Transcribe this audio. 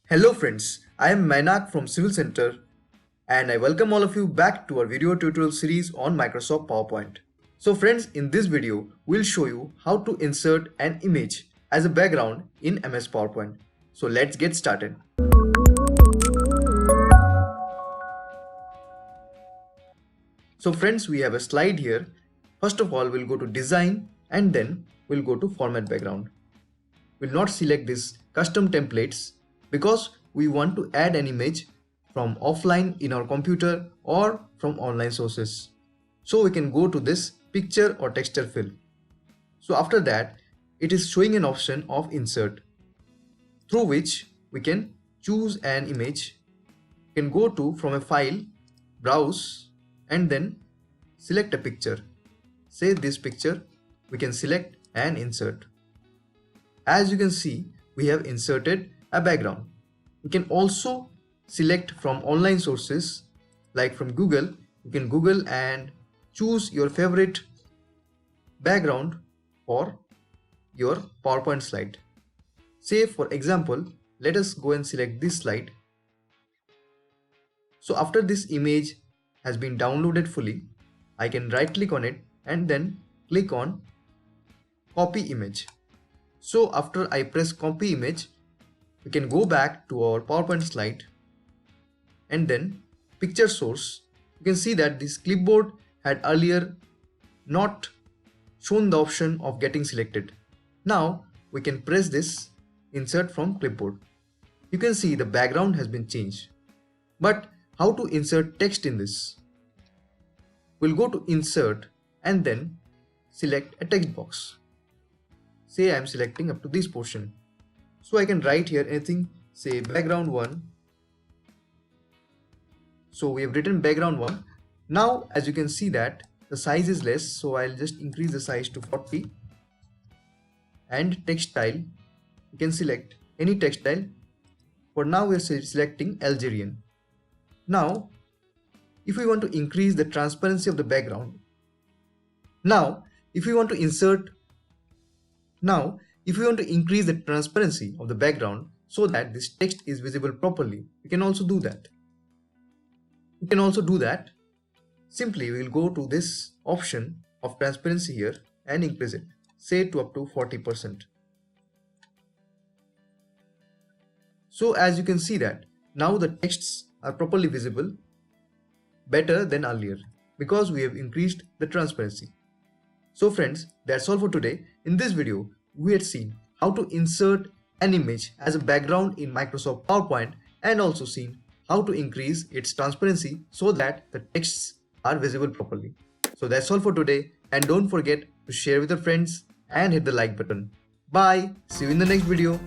Hello friends, I am Mainak from Civil Center and I welcome all of you back to our video tutorial series on Microsoft PowerPoint. So friends, in this video, we'll show you how to insert an image as a background in MS PowerPoint. So let's get started. So friends, we have a slide here. First of all, we'll go to Design and then we'll go to Format Background. We'll not select this Custom Templates because we want to add an image from offline in our computer or from online sources. So we can go to this Picture or Texture Fill. So after that, it is showing an option of Insert, through which we can choose an image. We can go to from a file, browse, and then select a picture. Say this picture, we can select and insert. As you can see, we have inserted a background. You can also select from online sources like from Google. You can Google and choose your favorite background for your PowerPoint slide. Say for example, let us go and select this slide. So after this image has been downloaded fully, I can right click on it and then click on copy image. So after I press copy image, we can go back to our PowerPoint slide and then picture source. You can see that this clipboard had earlier not shown the option of getting selected. Now we can press this insert from clipboard. You can see the background has been changed. But how to insert text in this? We'll go to insert and then select a text box. Say I am selecting up to this portion. So I can write here anything, say background 1. So we have written background 1. Now as you can see that the size is less, so I'll just increase the size to 40. And text style, you can select any text style. For now we are selecting Algerian. Now if we want to increase the transparency of the background, if we want to increase the transparency of the background so that this text is visible properly, we can also do that. Simply we will go to this option of transparency here and increase it, say to up to 40%. So as you can see that now the texts are properly visible, better than earlier, because we have increased the transparency. So friends, that's all for today. In this video, we had seen how to insert an image as a background in Microsoft PowerPoint and also seen how to increase its transparency so that the texts are visible properly. So that's all for today, and don't forget to share with your friends and hit the like button. Bye. See you in the next video.